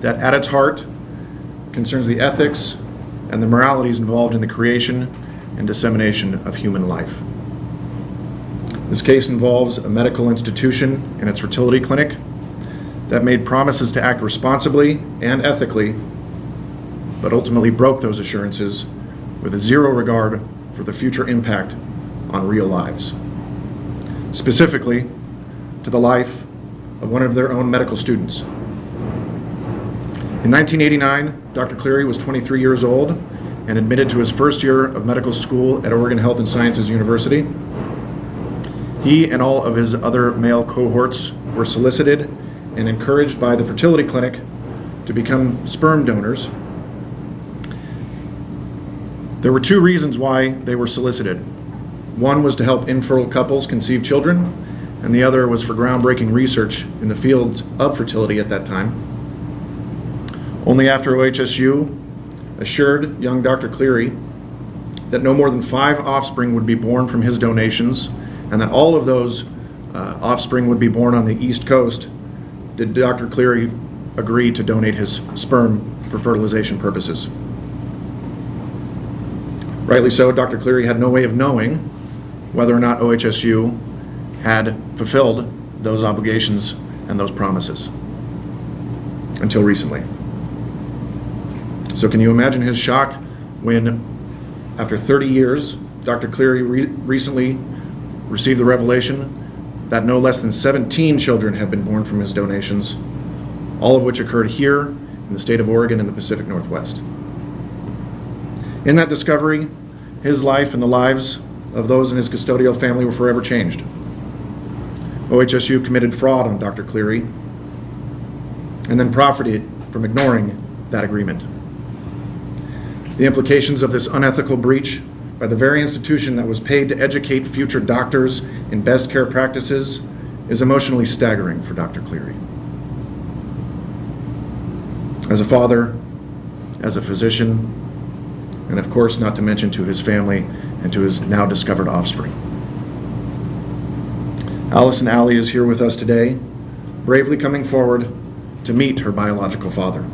that at its heart concerns the ethics and the moralities involved in the creation and dissemination of human life. This case involves a medical institution and its fertility clinic that made promises to act responsibly and ethically, but ultimately broke those assurances with a zero regard for the future impact on real lives. Specifically, to the life of one of their own medical students. In 1989, Dr. Cleary was 23 years old and admitted to his first year of medical school at Oregon Health and Sciences University. He and all of his other male cohorts were solicited and encouraged by the fertility clinic to become sperm donors. There were two reasons why they were solicited. One was to help infertile couples conceive children, and the other was for groundbreaking research in the field of fertility at that time. Only after OHSU assured young Dr. Cleary that no more than 5 offspring would be born from his donations, and that all of those offspring would be born on the East Coast, did Dr. Cleary agree to donate his sperm for fertilization purposes. Rightly so, Dr. Cleary had no way of knowing whether or not OHSU had fulfilled those obligations and those promises until recently. So can you imagine his shock when, after 30 years, Dr. Cleary recently received the revelation that no less than 17 children have been born from his donations, all of which occurred here in the state of Oregon in the Pacific Northwest. In that discovery, his life and the lives of those in his custodial family were forever changed. OHSU committed fraud on Dr. Cleary and then profited from ignoring that agreement. The implications of this unethical breach by the very institution that was paid to educate future doctors in best care practices is emotionally staggering for Dr. Cleary. As a father, as a physician, and of course not to mention to his family and to his now discovered offspring. Allison Alley is here with us today, bravely coming forward to meet her biological father.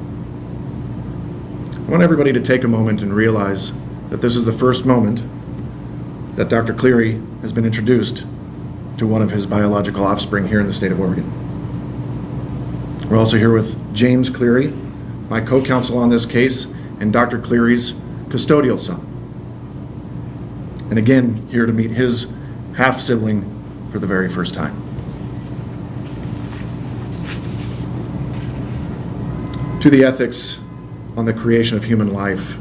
I want everybody to take a moment and realize that this is the first moment that Dr. Cleary has been introduced to one of his biological offspring here in the state of Oregon. We're also here with James Cleary, my co-counsel on this case, and Dr. Cleary's custodial son. And again, here to meet his half-sibling for the very first time. To the ethics on the creation of human life,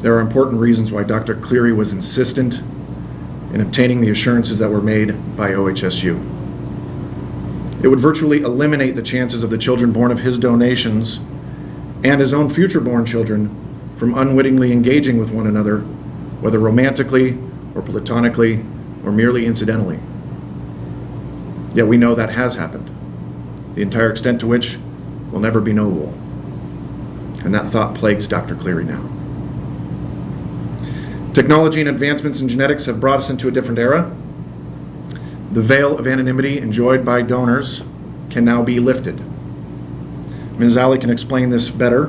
there are important reasons why Dr. Cleary was insistent in obtaining the assurances that were made by OHSU. It would virtually eliminate the chances of the children born of his donations and his own future-born children from unwittingly engaging with one another, whether romantically or platonically or merely incidentally. Yet we know that has happened, the entire extent to which will never be knowable. And that thought plagues Dr. Cleary now. Technology and advancements in genetics have brought us into a different era. The veil of anonymity enjoyed by donors can now be lifted. Ms. Alley can explain this better,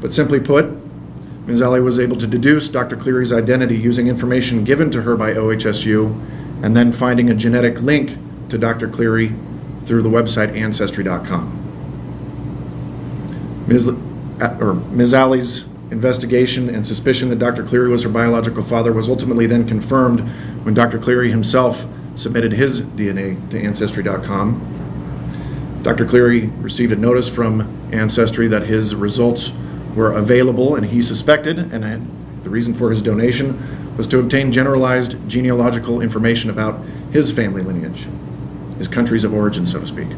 but simply put, Ms. Alley was able to deduce Dr. Cleary's identity using information given to her by OHSU and then finding a genetic link to Dr. Cleary through the website Ancestry.com. Ms. Alley's investigation and suspicion that Dr. Cleary was her biological father was ultimately then confirmed when Dr. Cleary himself submitted his DNA to Ancestry.com. Dr. Cleary received a notice from Ancestry that his results were available, and he suspected, and the reason for his donation was to obtain generalized genealogical information about his family lineage, his countries of origin, so to speak.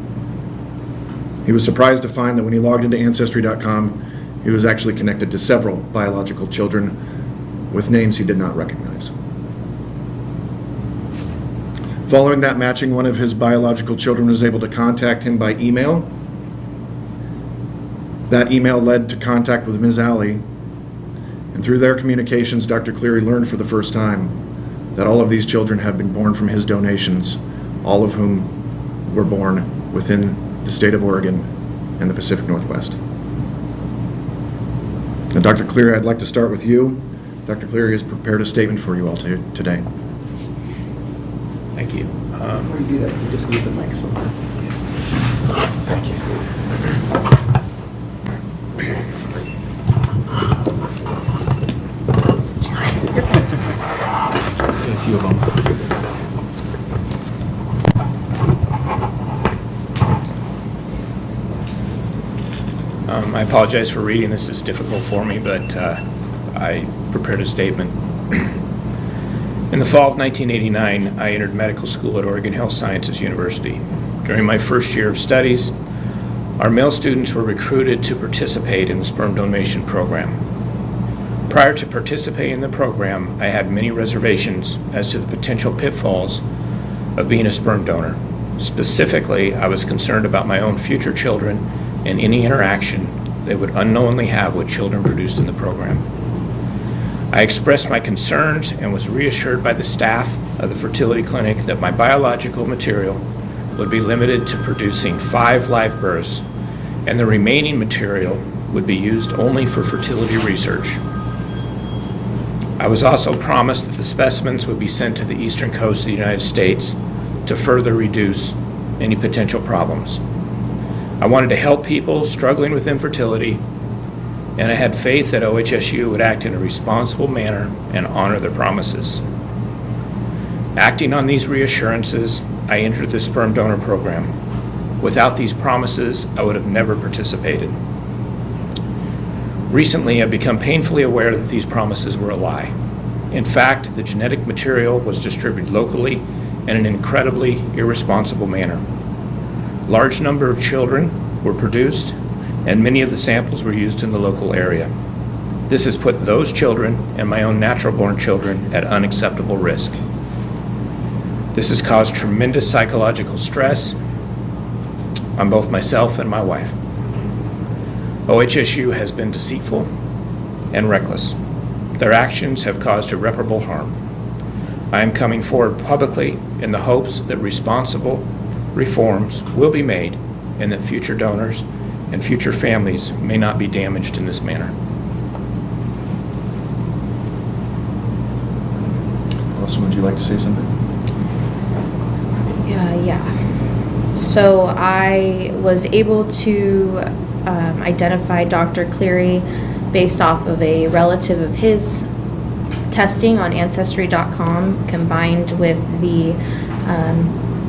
He was surprised to find that when he logged into Ancestry.com, he was actually connected to several biological children with names he did not recognize. Following that matching, one of his biological children was able to contact him by email. That email led to contact with Ms. Alley, and through their communications, Dr. Cleary learned for the first time that all of these children had been born from his donations, all of whom were born within the state of Oregon and the Pacific Northwest. And Dr. Cleary, I'd like to start with you. Dr. Cleary has prepared a statement for you all today. Thank you. Before you do that, you just need the mic somewhere. Thank you. A few of them. I apologize for reading. This is difficult for me, but I prepared a statement. In the fall of 1989, I entered medical school at Oregon Health Sciences University. During my first year of studies, our male students were recruited to participate in the sperm donation program. Prior to participating in the program, I had many reservations as to the potential pitfalls of being a sperm donor. Specifically, I was concerned about my own future children and any interaction they would unknowingly have with children produced in the program. I expressed my concerns and was reassured by the staff of the fertility clinic that my biological material would be limited to producing 5 live births, and the remaining material would be used only for fertility research. I was also promised that the specimens would be sent to the eastern coast of the United States to further reduce any potential problems. I wanted to help people struggling with infertility, and I had faith that OHSU would act in a responsible manner and honor their promises. Acting on these reassurances, I entered the sperm donor program. Without these promises, I would have never participated. Recently, I've become painfully aware that these promises were a lie. In fact, the genetic material was distributed locally in an incredibly irresponsible manner. Large number of children were produced, and many of the samples were used in the local area. This has put those children and my own natural-born children at unacceptable risk. This has caused tremendous psychological stress on both myself and my wife. OHSU has been deceitful and reckless. Their actions have caused irreparable harm. I am coming forward publicly in the hopes that responsible reforms will be made and that future donors and future families may not be damaged in this manner. Wilson, would you like to say something? Yeah. So I was able to identify Dr. Cleary based off of a relative of his testing on Ancestry.com combined with the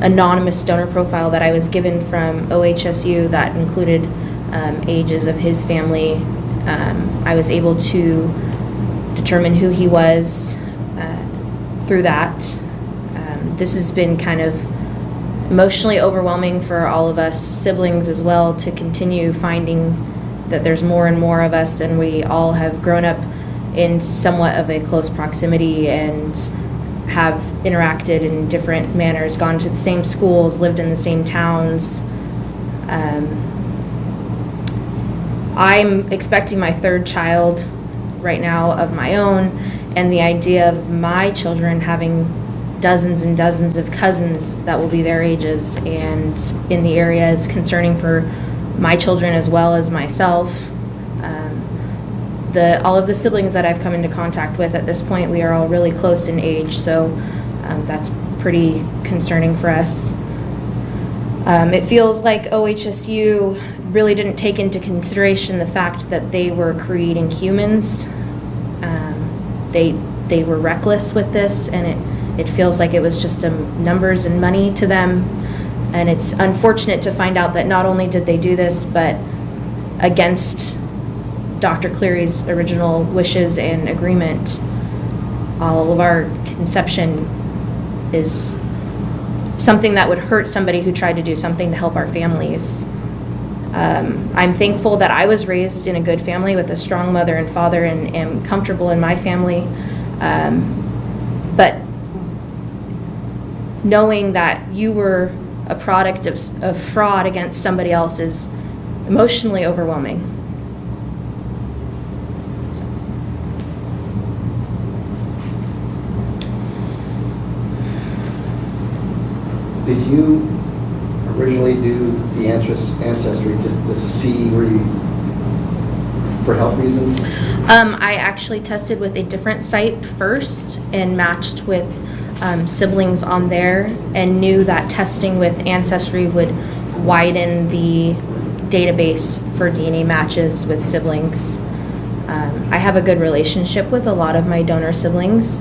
anonymous donor profile that I was given from OHSU that included ages of his family. I was able to determine who he was through that. This has been kind of emotionally overwhelming for all of us siblings as well to continue finding that there's more and more of us, and we all have grown up in somewhat of a close proximity and have interacted in different manners, gone to the same schools, lived in the same towns. I'm expecting my 3rd child right now of my own, and the idea of my children having dozens and dozens of cousins that will be their ages and in the area is concerning for my children as well as myself. All of the siblings that I've come into contact with at this point, we are all really close in age, so that's pretty concerning for us. It feels like OHSU really didn't take into consideration the fact that they were creating humans. They were reckless with this, and it feels like it was just numbers and money to them. And it's unfortunate to find out that not only did they do this, but against Dr. Cleary's original wishes and agreement. All of our conception is something that would hurt somebody who tried to do something to help our families. I'm thankful that I was raised in a good family with a strong mother and father and am comfortable in my family. But knowing that you were a product of fraud against somebody else is emotionally overwhelming. Did you originally do the ancestry just to see where you, for health reasons? I actually tested with a different site first and matched with siblings on there, and knew that testing with Ancestry would widen the database for DNA matches with siblings. I have a good relationship with a lot of my donor siblings,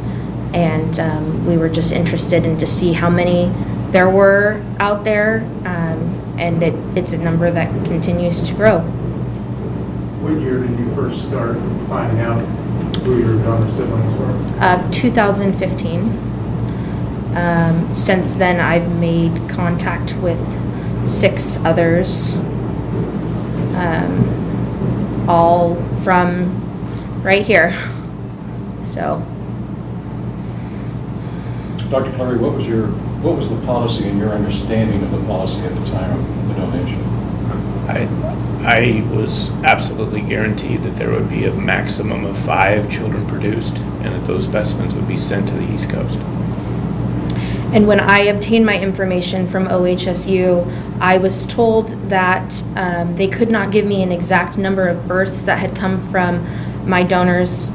and we were just interested in to see how many there were out there, and it's a number that continues to grow. What year did you first start finding out who your donor siblings were? 2015. Since then, I've made contact with 6 others, all from right here. So, Dr. Clary, what was the policy and your understanding of the policy at the time of the donation? I was absolutely guaranteed that there would be a maximum of 5 children produced, and that those specimens would be sent to the East Coast. and when I obtained my information from OHSU, I was told that they could not give me an exact number of births that had come from my donors'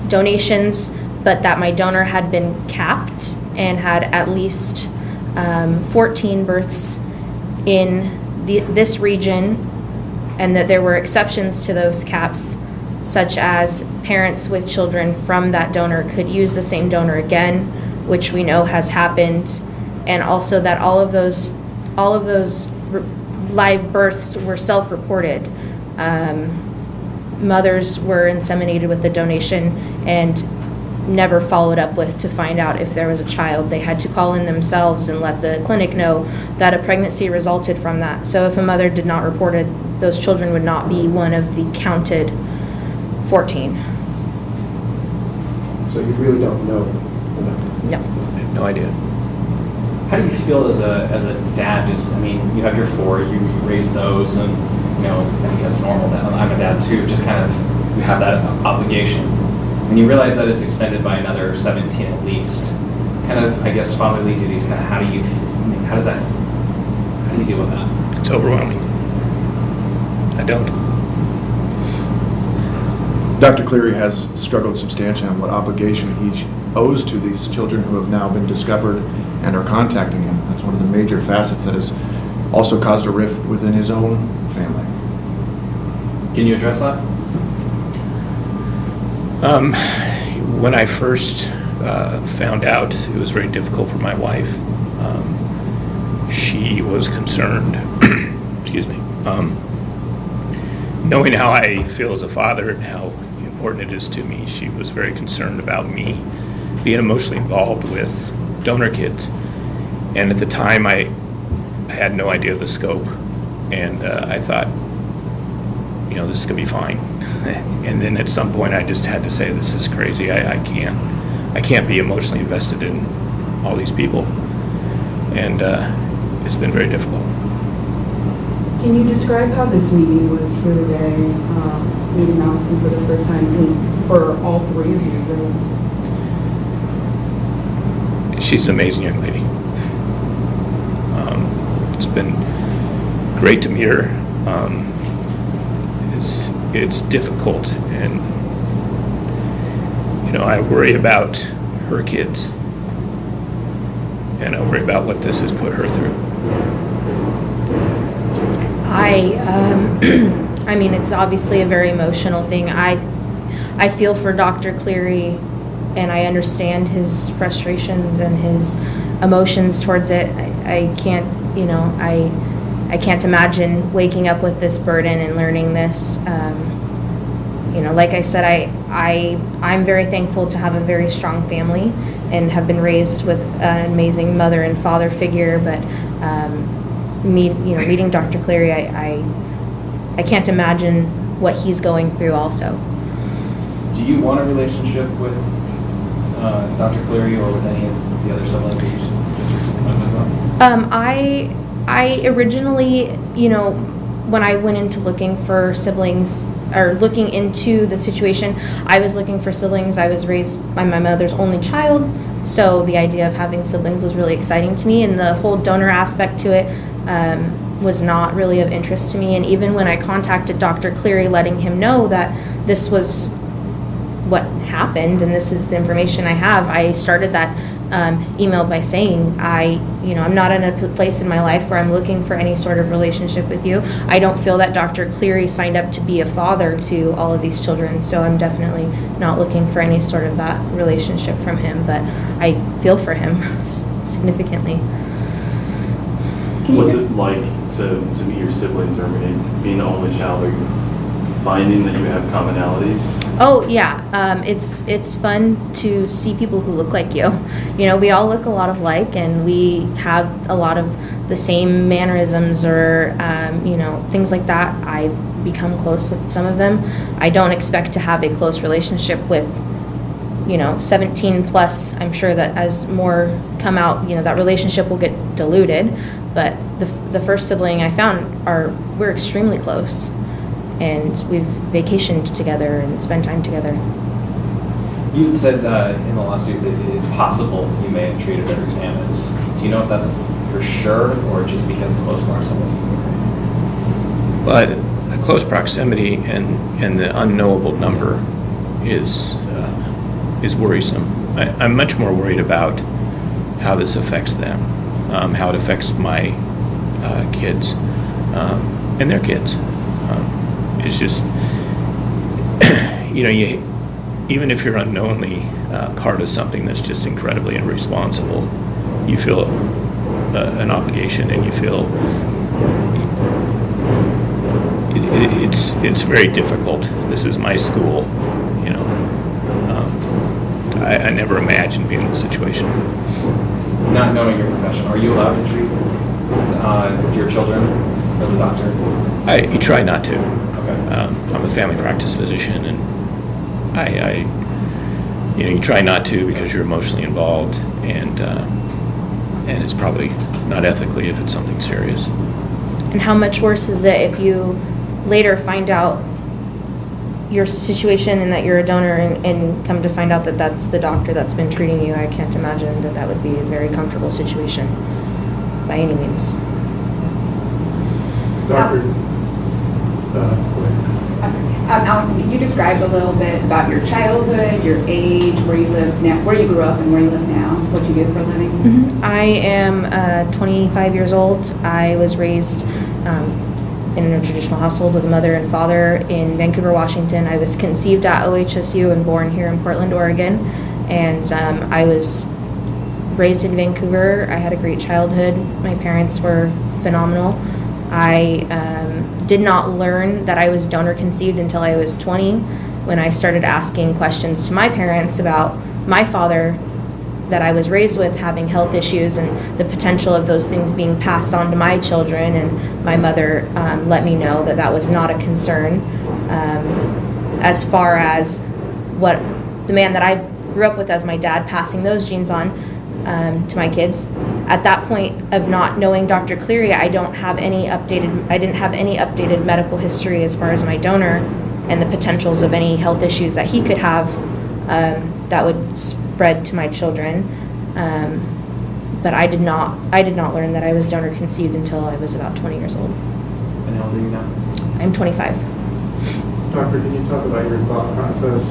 donations, but that my donor had been capped and had at least 14 births in this region, and that there were exceptions to those caps, such as parents with children from that donor could use the same donor again, which we know has happened, and also that all of those live births were self-reported. Mothers were inseminated with the donation and never followed up with to find out if there was a child. They had to call in themselves and let the clinic know that a pregnancy resulted from that. So if a mother did not report it, those children would not be one of the counted 14. So you really don't know? No. I have no idea. How do you feel as a dad? Just, I mean, you have your 4, you raise those, and you know, I think that's normal. I'm a dad too. Just kind of, you have that obligation. When you realize that it's extended by another 17 at least, kind of, I guess, fatherly duties. Kind of, how do you deal with that? It's overwhelming. I don't. Dr. Cleary has struggled substantially on what obligation he owes to these children who have now been discovered and are contacting him. That's one of the major facets that has also caused a rift within his own family. Can you address that? When I first found out, it was very difficult for my wife. She was concerned, excuse me, knowing how I feel as a father and how important it is to me, she was very concerned about me being emotionally involved with donor kids. And at the time, I had no idea of the scope, and I thought, you know, this is gonna be fine. And then at some point, I just had to say, this is crazy. I can't be emotionally invested in all these people, and it's been very difficult. Can you describe how this meeting was here today, meeting Allison for the first time, and for all 3 of you, really? She's an amazing young lady. It's been great to meet her. It's difficult, and you know, I worry about her kids, and I worry about what this has put her through. I mean, it's obviously a very emotional thing. I feel for Dr. Cleary, and I understand his frustrations and his emotions towards it. I can't, you know, I can't imagine waking up with this burden and learning this. You know, like I said, I'm very thankful to have a very strong family and have been raised with an amazing mother and father figure, but meeting Dr. Cleary, I can't imagine what he's going through also. Do you want a relationship with Dr. Cleary or with any of the other siblings that you just recently met with? I originally, you know, when I went into looking for siblings, or looking into the situation, I was looking for siblings. I was raised by my mother's only child, so the idea of having siblings was really exciting to me, and the whole donor aspect to it was not really of interest to me. And even when I contacted Dr. Cleary, letting him know that this was what happened and this is the information I have, I started that email by saying, I'm not in a place in my life where I'm looking for any sort of relationship with you. I don't feel that Dr. Cleary signed up to be a father to all of these children, so I'm definitely not looking for any sort of that relationship from him, but I feel for him significantly. What's it like to meet your siblings, or being the only child? Are you finding that you have commonalities? Oh yeah, it's fun to see people who look like you. We all look a lot alike, and we have a lot of the same mannerisms or things like that. I become close with some of them. I don't expect to have a close relationship with 17 plus. I'm sure that as more come out, that relationship will get diluted. But the first sibling I found we're extremely close. And we've vacationed together and spent time together. You had said in the lawsuit that it's possible you may have treated her as damaged. Do you know if that's for sure or just because of close proximity? But the close proximity and the unknowable number is worrisome. I'm much more worried about how this affects them, how it affects my kids and their kids. It's just, even if you're unknowingly part of something that's just incredibly irresponsible, you feel an obligation, and you feel it's very difficult. This is my school, I never imagined being in this situation. Not knowing your profession, are you allowed to treat your children as a doctor? You try not to. Okay. I'm a family practice physician, and you try not to because you're emotionally involved, and it's probably not ethically if it's something serious. And how much worse is it if you later find out your situation and that you're a donor and come to find out that that's the doctor that's been treating you? I can't imagine that would be a very comfortable situation by any means. Doctor, Alex, can you describe a little bit about your childhood, your age, where you live now, where you grew up and where you live now, what you do for a living? Mm-hmm. I am 25 years old. I was raised in a traditional household with a mother and father in Vancouver, Washington. I was conceived at OHSU and born here in Portland, Oregon. And I was raised in Vancouver. I had a great childhood. My parents were phenomenal. I did not learn that I was donor conceived until I was 20, when I started asking questions to my parents about my father that I was raised with having health issues and the potential of those things being passed on to my children. And my mother let me know that that was not a concern. As far as what the man that I grew up with as my dad passing those genes on to my kids. At that point of not knowing Dr. Cleary, I didn't have any updated medical history as far as my donor and the potentials of any health issues that he could have that would spread to my children. But I did not learn that I was donor conceived until I was about 20 years old. And how old are you now? I'm 25. Doctor, can you talk about your thought process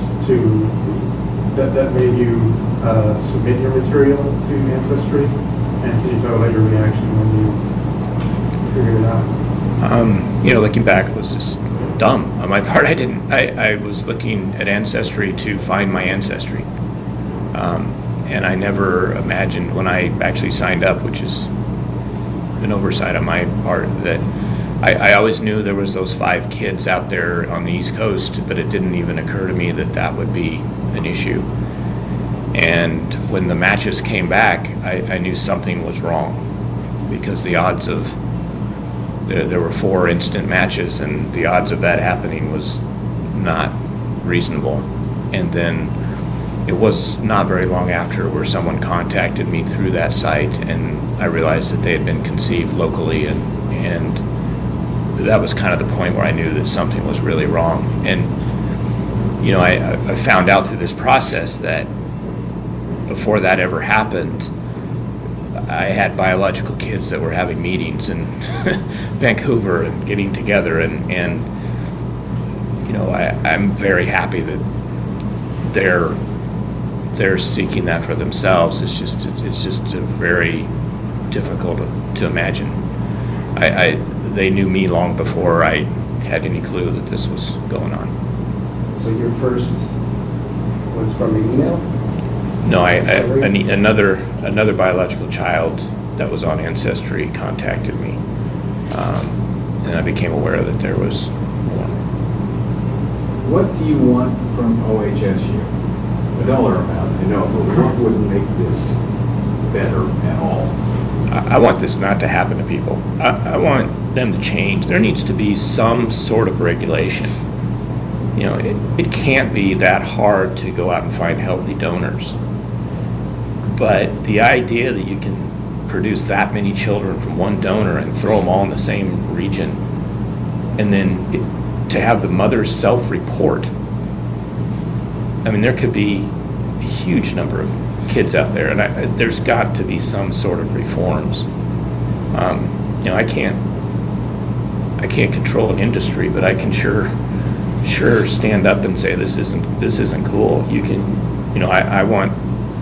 that made you submit your material to Ancestry? And can you talk about your reaction when you figured it out? Looking back, it was just dumb on my part. I was looking at Ancestry to find my ancestry. And I never imagined when I actually signed up, which is an oversight on my part, that I always knew there was those 5 kids out there on the East Coast, but it didn't even occur to me that that would be an issue. And when the matches came back, I knew something was wrong, because the odds of, there were 4 instant matches, and the odds of that happening was not reasonable. And then it was not very long after where someone contacted me through that site, and I realized that they had been conceived locally, and that was kind of the point where I knew that something was really wrong. And I found out through this process that before that ever happened, I had biological kids that were having meetings in Vancouver and getting together, and you know, I'm very happy that they're seeking that for themselves. It's just very difficult to imagine. They knew me long before I had any clue that this was going on. So your first was from an email? No, another biological child that was on Ancestry contacted me, and I became aware that there was more. What do you want from OHSU? A dollar amount, I know, but what would make this better at all? I want this not to happen to people. I want them to change. There needs to be some sort of regulation. You know, it can't be that hard to go out and find healthy donors. But the idea that you can produce that many children from one donor and throw them all in the same region, and then to have the mothers self-report. I mean, there could be a huge number of kids out there, and there's got to be some sort of reforms. You know, I can't control an industry, but I can sure stand up and say this isn't cool. You can, you know, I want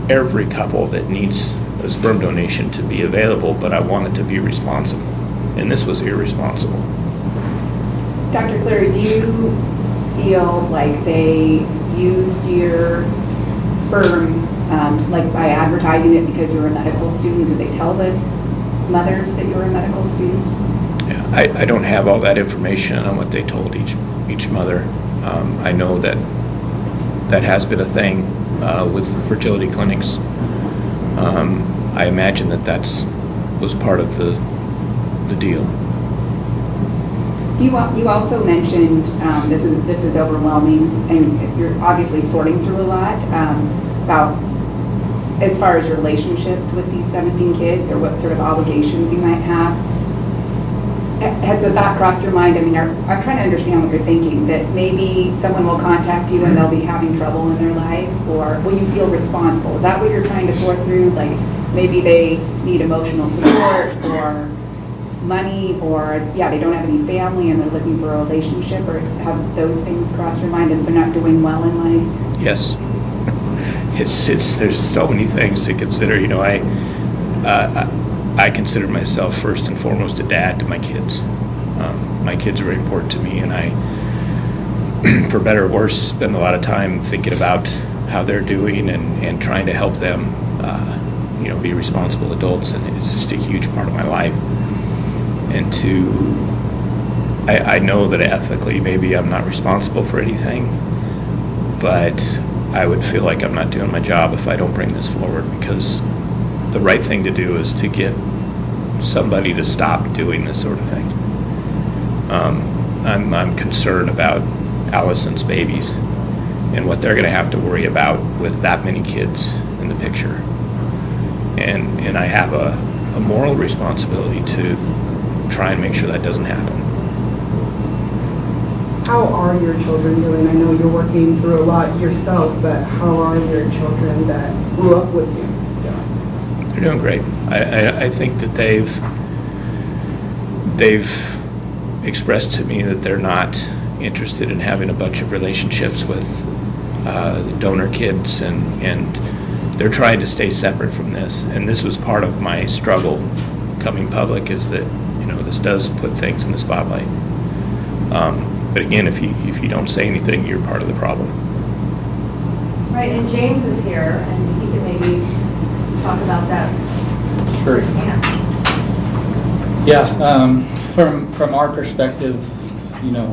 every couple that needs a sperm donation to be available, but I want it to be responsible, and this was irresponsible. Dr. Cleary, do you feel like they used your sperm, like by advertising it because you were a medical student? Did they tell the mothers that you were a medical student? Yeah, I don't have all that information on what they told each mother. I know that has been a thing with fertility clinics. I imagine that was part of the deal. You also mentioned this is overwhelming, and you're obviously sorting through a lot about as far as your relationships with these 17 kids or what sort of obligations you might have. Has the thought crossed your mind? I mean, I'm trying to understand what you're thinking, that maybe someone will contact you and they'll be having trouble in their life, or will you feel responsible? Is that what you're trying to sort through? Like maybe they need emotional support or money, or they don't have any family and they're looking for a relationship, or have those things crossed your mind if they're not doing well in life? Yes. There's so many things to consider. You know, I consider myself first and foremost a dad to my kids. My kids are very important to me, and I, for better or worse, spend a lot of time thinking about how they're doing and trying to help them, you know, be responsible adults, and it's just a huge part of my life. And I know that ethically maybe I'm not responsible for anything, but I would feel like I'm not doing my job if I don't bring this forward, because the right thing to do is to get somebody to stop doing this sort of thing. I'm concerned about Allison's babies and what they're going to have to worry about with that many kids in the picture. And I have a moral responsibility to try and make sure that doesn't happen. How are your children doing? I know you're working through a lot yourself, but how are your children that grew up with you? They're doing great. I think that they've expressed to me that they're not interested in having a bunch of relationships with donor kids, and they're trying to stay separate from this. And this was part of my struggle coming public, is that, you know, this does put things in the spotlight. But again, if you don't say anything, you're part of the problem. Right, and James is here, and he can maybe talk about that firsthand. Yeah, from our perspective, you know.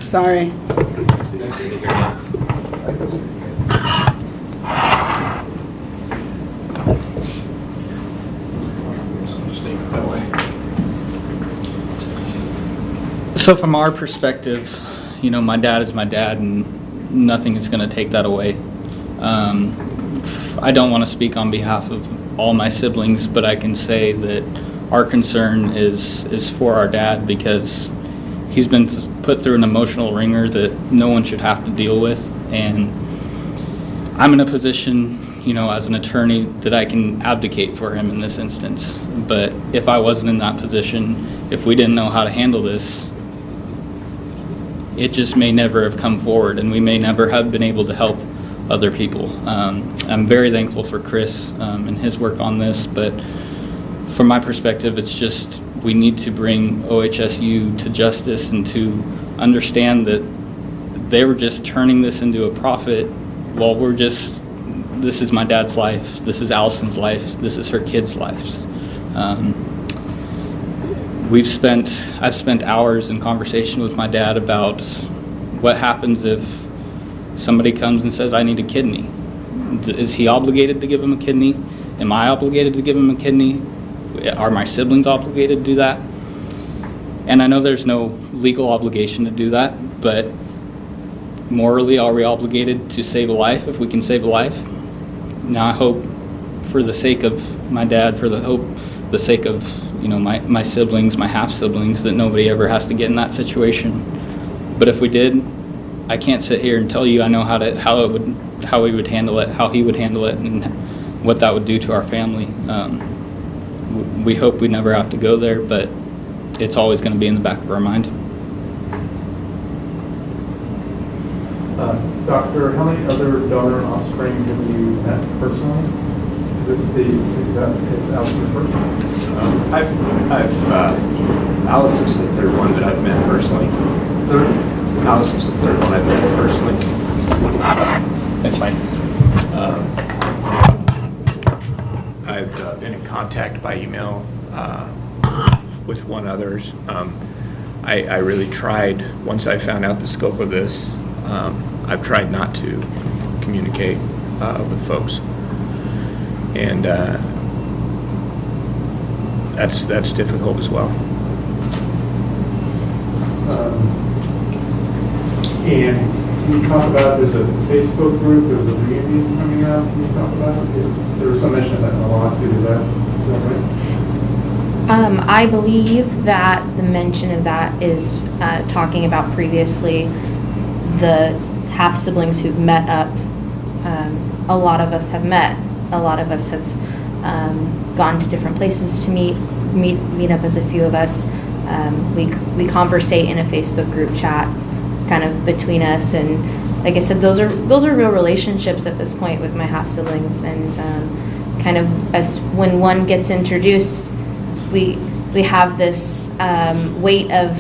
Sorry. So from our perspective, you know, my dad is my dad, and nothing is going to take that away. I don't want to speak on behalf of all my siblings, but I can say that our concern is for our dad, because he's been put through an emotional ringer that no one should have to deal with. And I'm in a position, as an attorney, that I can advocate for him in this instance. But if I wasn't in that position, if we didn't know how to handle this, it just may never have come forward, and we may never have been able to help other people. I'm very thankful for Chris and his work on this, but from my perspective, it's just we need to bring OHSU to justice and to understand that they were just turning this into a profit while this is my dad's life, this is Allison's life, this is her kids' lives. I've spent hours in conversation with my dad about what happens if somebody comes and says, I need a kidney. Is he obligated to give him a kidney? Am I obligated to give him a kidney? Are my siblings obligated to do that? And I know there's no legal obligation to do that, but morally, are we obligated to save a life if we can save a life? Now, I hope for the sake of my dad, for the sake of my siblings, my half-siblings, that nobody ever has to get in that situation. But if we did, I can't sit here and tell you I know how he would handle it, how he would handle it, and what that would do to our family. We hope we never have to go there, but it's always going to be in the back of our mind. Doctor, how many other donor offspring have you met personally? Is Allison the first one? Allison's the third one that I've met personally. Third? Allison's the third one I've met personally. That's fine. I've been in contact by email with one others. I really tried, once I found out the scope of this, I've tried not to communicate with folks. And that's difficult as well. And can you talk about, there's a Facebook group, there's a reunion coming up, can you talk about it? There was some mention of that in the lawsuit, is that right? I believe that the mention of that is talking about previously the half-siblings who've met up. A lot of us have met. A lot of us have gone to different places to meet up as a few of us. We conversate in a Facebook group chat kind of between us, and like I said, those are real relationships at this point with my half-siblings, and kind of as when one gets introduced, we have this weight of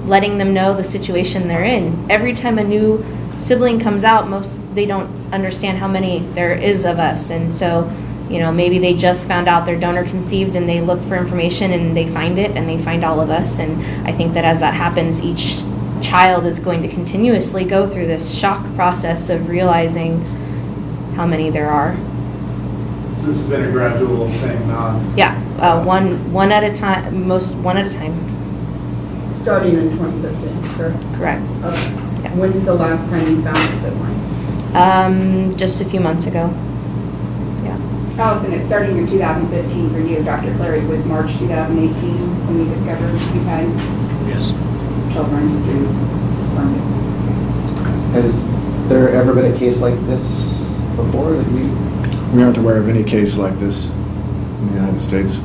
letting them know the situation they're in. Every time a new sibling comes out, they don't understand how many there is of us, and so maybe they just found out they're donor conceived and they look for information and they find it and they find all of us. And I think that as that happens, each child is going to continuously go through this shock process of realizing how many there are. So this has been a gradual thing, one at a time, one at a time. Starting in 2015, correct? Correct. Okay. Yeah. When's the last time you found a sibling? Just a few months ago. Allison, it's starting in 2015 for you. Dr. Clary, was March 2018 when you discovered you had children through sperm. Has there ever been a case like this before that you? We aren't aware of any case like this in the United States.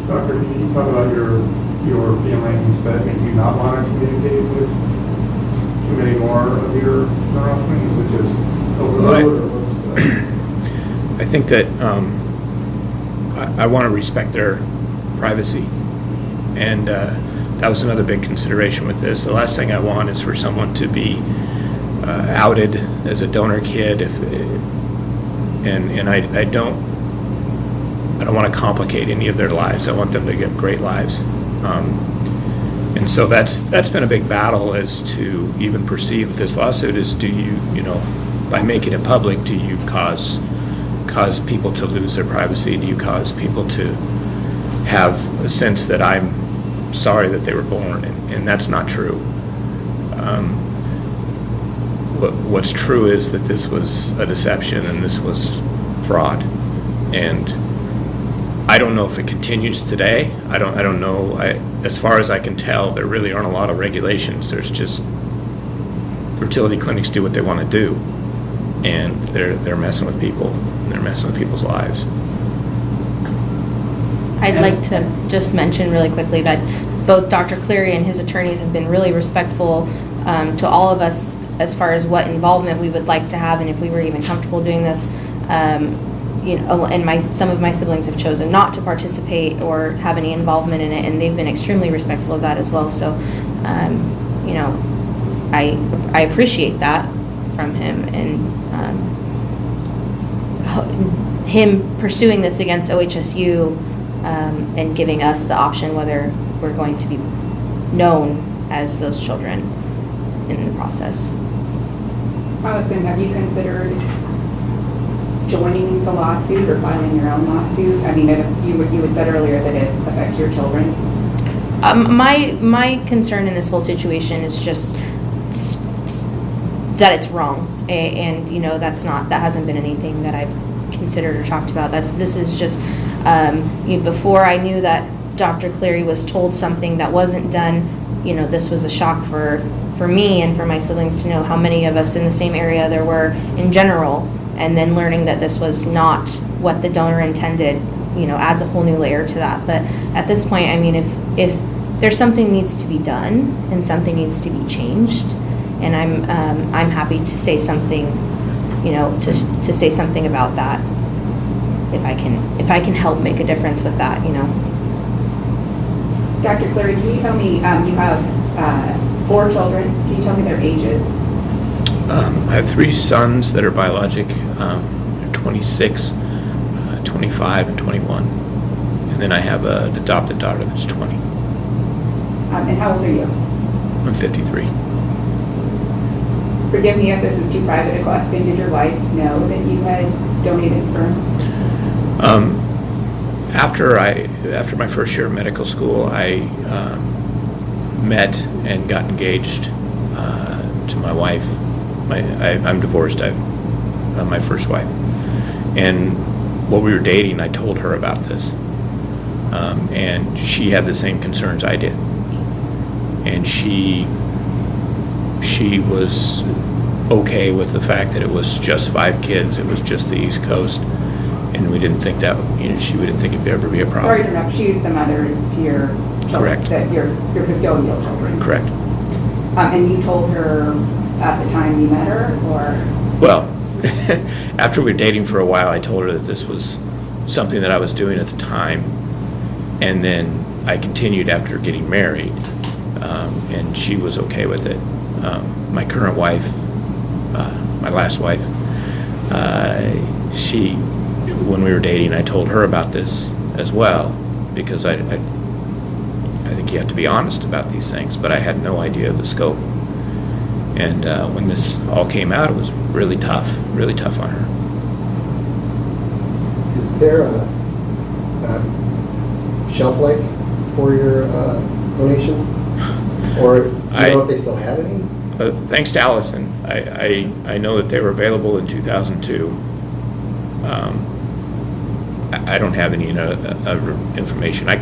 Doctor, can you talk about your feelings that make you not want to communicate with too many more of your offspring? Is it just overload, or what's the... I think that I want to respect their privacy, and that was another big consideration with this. The last thing I want is for someone to be outed as a donor kid, and I don't want to complicate any of their lives. I want them to get great lives, and so that's been a big battle as to even proceed with this lawsuit. Is do you by making it public, do you cause people to lose their privacy? Do you cause people to have a sense that I'm sorry that they were born? And that's not true. What's true is that this was a deception and this was fraud. And I don't know if it continues today. I don't know. As far as I can tell, there really aren't a lot of regulations. There's just fertility clinics do what they want to do, and they're messing with people, and they're messing with people's lives. I'd like to just mention really quickly that both Dr. Cleary and his attorneys have been really respectful to all of us as far as what involvement we would like to have, and if we were even comfortable doing this. You know, and some of my siblings have chosen not to participate or have any involvement in it, and they've been extremely respectful of that as well. So, you know, I appreciate that from him, and him pursuing this against OHSU and giving us the option whether we're going to be known as those children in the process. Allison, have you considered joining the lawsuit or filing your own lawsuit? I mean, you had said earlier that it affects your children. My concern in this whole situation is just that it's wrong, and you know that hasn't been anything that I've considered or talked about. This is just before I knew that Dr. Cleary was told something that wasn't done. You know, this was a shock for me and for my siblings to know how many of us in the same area there were in general. And then learning that this was not what the donor intended, you know, adds a whole new layer to that. But at this point, I mean, if there's something needs to be done and something needs to be changed, and I'm happy to say something, you know, to say something about that. If I can help make a difference with that, you know. Dr. Cleary, can you tell me, you have 4 children. Can you tell me their ages? I have 3 sons that are biologic, 26, 25, and 21. And then I have an adopted daughter that's 20. And how old are you? I'm 53. Forgive me if this is too private a question. Did your wife know that you had donated sperm? After my first year of medical school, I met and got engaged to my wife. I'm divorced. I'm my first wife. And while we were dating, I told her about this. And she had the same concerns I did. And she was okay with the fact that it was just 5 kids. It was just the East Coast. And we didn't think that, you know, she didn't think it'd ever be a problem. Sorry to interrupt. She's the mother to your children. Correct. That your custodial children. Correct. And you told her at the time you met her, or? Well, after we were dating for a while, I told her that this was something that I was doing at the time, and then I continued after getting married, and she was okay with it. My current wife, my last wife, when we were dating, I told her about this as well, because I think you have to be honest about these things, but I had no idea of the scope. And when this all came out, it was really tough on her. Is there a shelf life for your donation? Or do you know if they still have any? Thanks to Allison, I know that they were available in 2002. I don't have any other information. I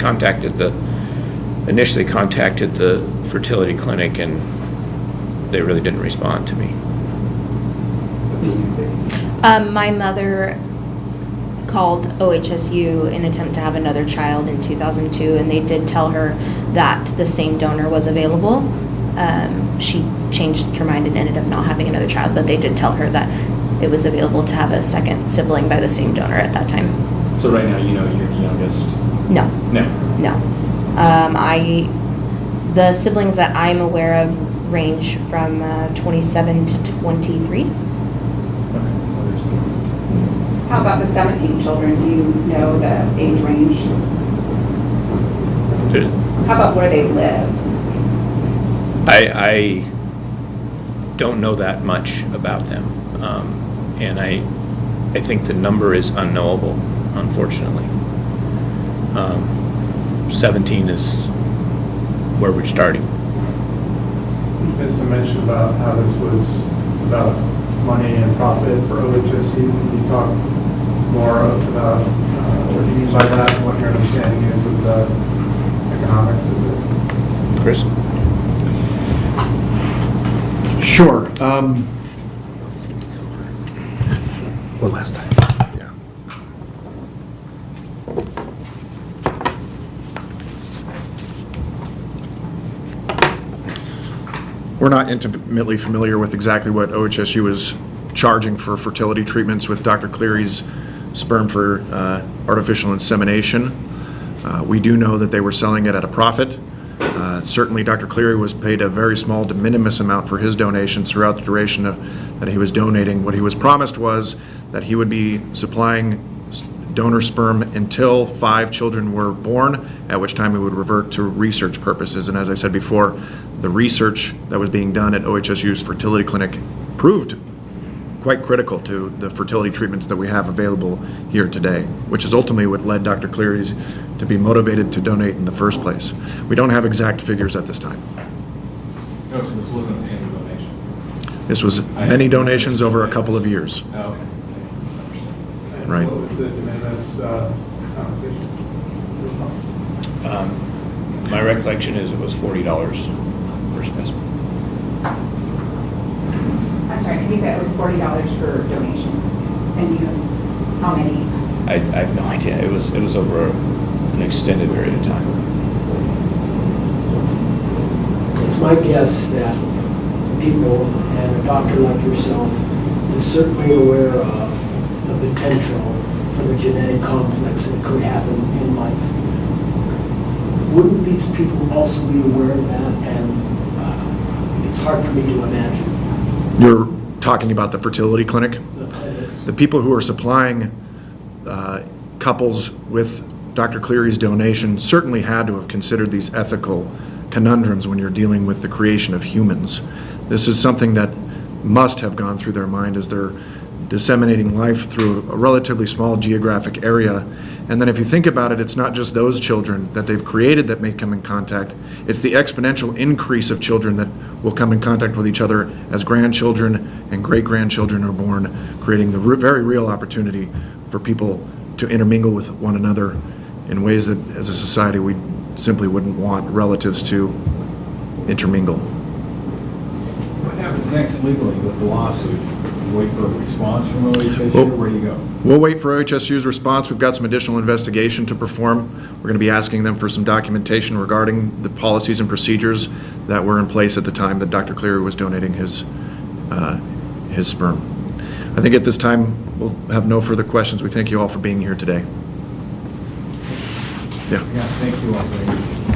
initially contacted the fertility clinic, and they really didn't respond to me. What do you think? My mother called OHSU in an attempt to have another child in 2002, and they did tell her that the same donor was available. She changed her mind and ended up not having another child, but they did tell her that it was available to have a second sibling by the same donor at that time. So right now, you know you're the youngest? No. No. No. The siblings that I'm aware of range from 27 to 23. How about the 17 children? Do you know the age range? How about where they live? I don't know that much about them, and I think the number is unknowable, unfortunately. 17 is where we're starting. There's been some mention about how this was about money and profit for OHSU. Can you talk more about what you mean by that and what your understanding is of the economics of it? Chris? Sure. Well, last time, yeah. We're not intimately familiar with exactly what OHSU is charging for fertility treatments with Dr. Cleary's sperm for artificial insemination. We do know that they were selling it at a profit. Certainly, Dr. Cleary was paid a very small de minimis amount for his donations throughout the duration that he was donating. What he was promised was that he would be supplying donor sperm until 5 children were born, at which time he would revert to research purposes. And as I said before, the research that was being done at OHSU's fertility clinic proved quite critical to the fertility treatments that we have available here today, which is ultimately what led Dr. Cleary to be motivated to donate in the first place. We don't have exact figures at this time. No, so this wasn't a single donation? This was many donations over a couple of years. Oh, okay. And Right. what was the de minimis compensation? My recollection is it was $40 per specimen. I'm sorry, he said it was $40 per donation. And you, how many? I have no idea. It was over an extended period of time. It's my guess that people, and a doctor like yourself, is certainly aware of the potential for the genetic conflicts that could happen in life. Wouldn't these people also be aware of that? And it's hard for me to imagine. You're talking about the fertility clinic? The clinics. The people who are supplying couples with Dr. Cleary's donation certainly had to have considered these ethical conundrums when you're dealing with the creation of humans. This is something that must have gone through their mind as they're disseminating life through a relatively small geographic area. And then if you think about it, it's not just those children that they've created that may come in contact, it's the exponential increase of children that will come in contact with each other as grandchildren and great-grandchildren are born, creating the very real opportunity for people to intermingle with one another in ways that as a society we simply wouldn't want relatives to intermingle. What happens next legally with the lawsuit? Wait for a response from OHSU, Well, or where do you go? We'll wait for OHSU's response. We've got some additional investigation to perform. We're going to be asking them for some documentation regarding the policies and procedures that were in place at the time that Dr. Cleary was donating his sperm. I think at this time we'll have no further questions. We thank you all for being here today. Yeah. Yeah, thank you all very much.